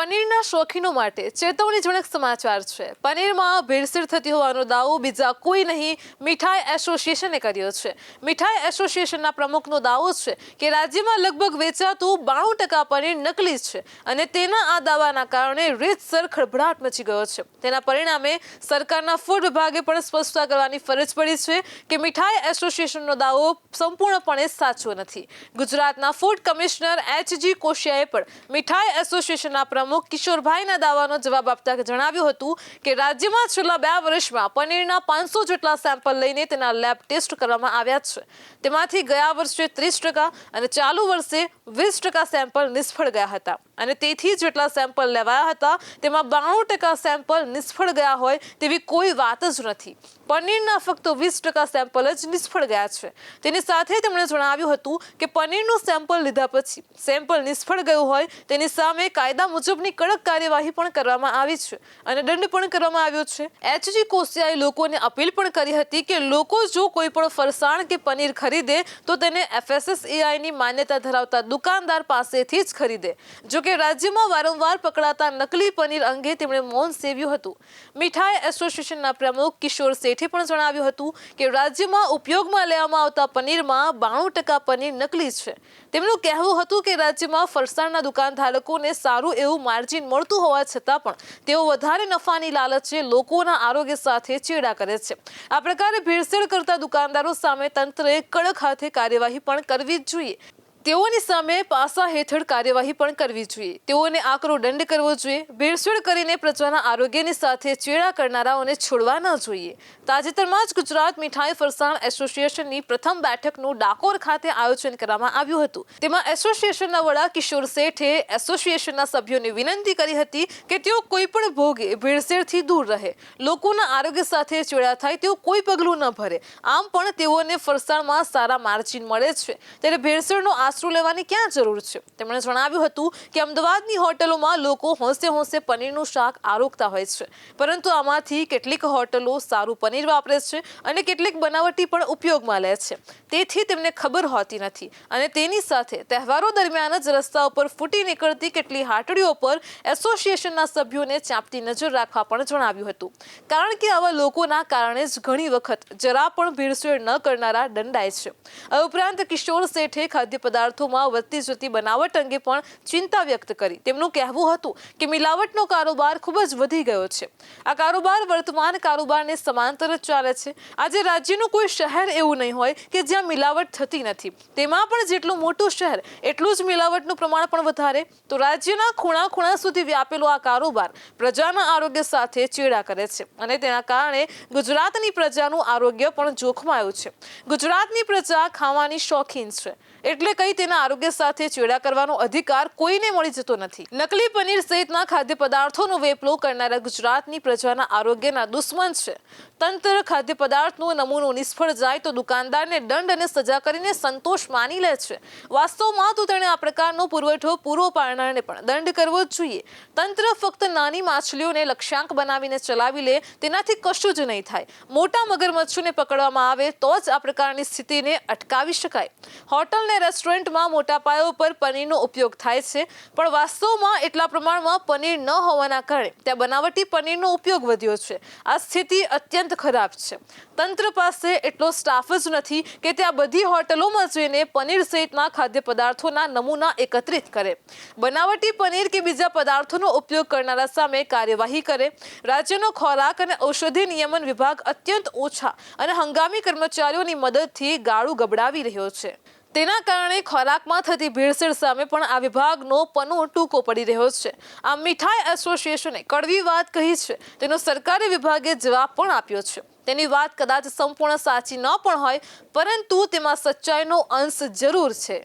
પનીરના શોખીનો માટે ચેતવણીજનક સમાચાર છે। પનીરમાં ભેળસેળ થતી હોવાનો દાવો બીજા કોઈ નહીં, મીઠાઈ એસોસિએશને કર્યો છે। મીઠાઈ એસોસિએશનના પ્રમુખનો દાવો છે કે રાજ્યમાં લગભગ વેચાતું 92% પનીર નકલી છે અને તેના આ દાવાના કારણે રીતસર ખળભળાટ મચી ગયો છે। તેના પરિણામે સરકારના ફૂડ વિભાગે પણ સ્પષ્ટતા કરવાની ફરજ પડી છે કે મીઠાઈ એસોસિએશનનો દાવો સંપૂર્ણપણે સાચો નથી। ગુજરાતના ફૂડ કમિશનર એચ.જી. કોશિયાએ પણ મીઠાઈ એસોસિએશનના પ્રમુખ કિશોરભાઈના દાવાનો જવાબ આપતા જણાવ્યું હતું કે રાજ્યમાં છેલ્લા 2 વર્ષમાં પનીરના 500 જેટલા સેમ્પલ લઈને તેના લેબ ટેસ્ટ કરવામાં આવ્યા છે। તેમાંથી ગયા વર્ષે 30% અને ચાલુ વર્ષે 20% સેમ્પલ નિષ્ફળ ગયા હતા અને તેથી જેટલા સેમ્પલ લેવાયા હતા તેમાં 92% સેમ્પલ નિષ્ફળ ગયા હોય તેવી કોઈ વાત જ નથી। પનીરના ફક્ત 20% સેમ્પલ જ નિષ્ફળ ગયા છે। તેની સાથે તેમણે જણાવ્યું હતું કે પનીરનું સેમ્પલ લીધા પછી સેમ્પલ નિષ્ફળ ગયું હોય તેની સામે કાયદા મુજબની કડક કાર્યવાહી પણ કરવામાં આવી છે અને દંડ પણ કરવામાં આવ્યો છે। એચ.જી. કોશિયાએ લોકોને અપીલ પણ કરી હતી કે લોકો જો કોઈ પણ ફરસાણ કે પનીર ખરીદે તો તેને FSSAIની માન્યતા ધરાવતા દુકાનદાર પાસેથી જ ખરીદે। જો કે રાજ્યમાં વારંવાર પકડાતા નકલી પનીર અંગે તેમણે મૌન સેવ્યું હતું। મીઠાઈ એસોસિએશનના પ્રમુખ કિશોર શેઠે પણ જણાવ્યું હતું કે રાજ્યમાં ઉપયોગમાં લેવામાં આવતા પનીરમાં 92% પનીર નકલી છે। તેમનું કહેવું હતું કે રાજ્યમાં ફરસાણના દુકાનધારકોને સારું એવું માર્જિન મળતું હોવા છતાં પણ તેઓ વધારે નફાની લાલચે લોકોના આરોગ્ય સાથે ચેડા કરે છે। આ પ્રકારે ભેળસેળ કરતા દુકાનદારો સામે તંત્રએ કડક હાથે કાર્યવાહી પણ કરવી જ જોઈએ। તેઓની સામે પાસા હેઠળ કાર્યવાહી પણ કરવી જોઈએ। તેઓને આકરો દંડ કરવો જોઈએ। ભેળસેળ કરીને પ્રજાના આરોગ્યની સાથે ચેડા કરનારાઓને છોડવા ન જોઈએ। તાજેતરમાં જ ગુજરાત મીઠાઈ ફરસાણ એસોસિએશનની પ્રથમ બેઠકનું ડાકોર ખાતે આયોજન કરવામાં આવ્યું હતું। તેમાં એસોસિએશનના વડા કિશોર શેઠે એસોસિએશનના સભ્યોને વિનંતી કરી હતી કે તેઓ કોઈ પણ ભોગે ભેળસેળથી દૂર રહે, લોકોના આરોગ્ય સાથે ચેડા થાય તેવું કોઈ પગલું ન ભરે। આમ પણ તેઓને ફરસાણમાં સારા માર્જિન મળે છે ત્યારે ભેળસેળનો આશરો લેવાની ક્યાં જરૂર છે। તેમણે જણાવ્યું હતું કે અમદાવાદની હોટલોમાં લોકો હોંશે હોંશે પનીરનું શાક આરોગતા હોય છે, પરંતુ આમાંથી કેટલીક હોટલો સારું પનીર વાપરે છે અને કેટલીક બનાવટી પણ ઉપયોગમાં લે છે। તેથી તેમને ખબર હોતી નથી અને તેની સાથે તહેવારો દરમિયાન જ રસ્તા ઉપર ફૂટી નીકળતી કેટલી હાટડીઓ પર એસોસિએશનના સભ્યોને ચાંપતી નજર રાખવા પણ જણાવ્યું હતું, કારણ કે આવા લોકોના કારણે જ ઘણી વખત જરા પણ ભેળસેળ ન કરનારા દંડાય છે। આ ઉપરાંત કિશોર શેઠે ખાદ્ય પદાર્થોમાં વધતી જતી બનાવટ અંગે પણ ચિંતા વ્યક્ત કરી। તેમનું કહેવું હતું કે મિલાવટનો કારોબાર ખૂબ જ વધી ગયો છે। આ કારોબાર વર્તમાન કારોબારને સમાંતર જ ચાલે છે। આજે રાજ્યનું કોઈ શહેર એવું નહીં હોય કે જ્યાં મિલાવટ થતી નથી। તેમાં પણ જેટલું મોટું શહેર એટલું જ મિલાવટનું પ્રમાણ પણ વધારે। તો રાજ્યના ખૂણા ખૂણા સુધી વ્યાપેલો આ કારોબાર પ્રજાના આરોગ્ય સાથે ચેડા કરે છે અને તેના કારણે ગુજરાતની પ્રજાનું આરોગ્ય પણ જોખમાયું છે। ગુજરાતની પ્રજા ખાવાની શોખીન છે એટલે કઈ તેના આરોગ્ય સાથે ચેડા કરવાનો અધિકાર કોઈને મળી જતો નથી। નકલી પનીર સહિતના ખાદ્ય પદાર્થોનો વેપલો કરનારા ગુજરાતની પ્રજાના આરોગ્યના દુશ્મન છે। તંત્ર ખાદ્ય પદાર્થનો નમૂનો નિષ્ફળ જાય તો દુકાનદારને દંડ અને સજા કરીને સંતોષ માની લે છે। વાસ્તવમાં તો તેણે આ પ્રકારનો પુરવઠો પૂરો પાડનારને પણ દંડ કરવો જ જોઈએ। તંત્ર ફક્ત નાની માછલીઓને લક્ષ્યાંક બનાવીને ચલાવી લે તેનાથી કશું જ નહીં થાય। મોટા મગરમચ્છોને પકડવામાં આવે તો જ આ પ્રકારની સ્થિતિને અટકાવી શકાય। હોટલ ને રેસ્ટોરન્ટમાં મોટા પાયા ઉપર પનીરનો ઉપયોગ થાય છે, પણ વાસ્તવમાં એટલા પ્રમાણમાં પનીર ન હોવાના કારણે ત્યાં બનાવટી પનીરનો ઉપયોગ વધ્યો છે। આ સ્થિતિ અત્યંત ખરાબ છે। તંત્ર પાસે એટલો સ્ટાફ જ નથી કે ત્યાં બધી હોટલોમાં જઈને પનીર સહિતના ખાદ્ય પદાર્થોના નમૂના એકત્રિત કરે, બનાવટી પનીર કે બીજા પદાર્થોનો ઉપયોગ કરનારા સામે કાર્યવાહી કરે। રાજ્યનો ખોરાક અને ઔષધિ નિયમન વિભાગ અત્યંત ઓછા અને હંગામી કર્મચારીઓની મદદથી ગાળું ગબડાવી રહ્યો છે। તેના કારણે ખોરાકમાં થતી ભેળસેળ સામે પણ આ વિભાગનો પનો ટૂંકો પડી રહ્યો છે। આ મીઠાઈ એસોસિએશને કડવી વાત કહી છે તેનો સરકારી વિભાગે જવાબ પણ આપ્યો છે। તેની વાત કદાચ સંપૂર્ણ સાચી ન પણ હોય, પરંતુ તેમાં સચ્ચાઈનો અંશ જરૂર છે।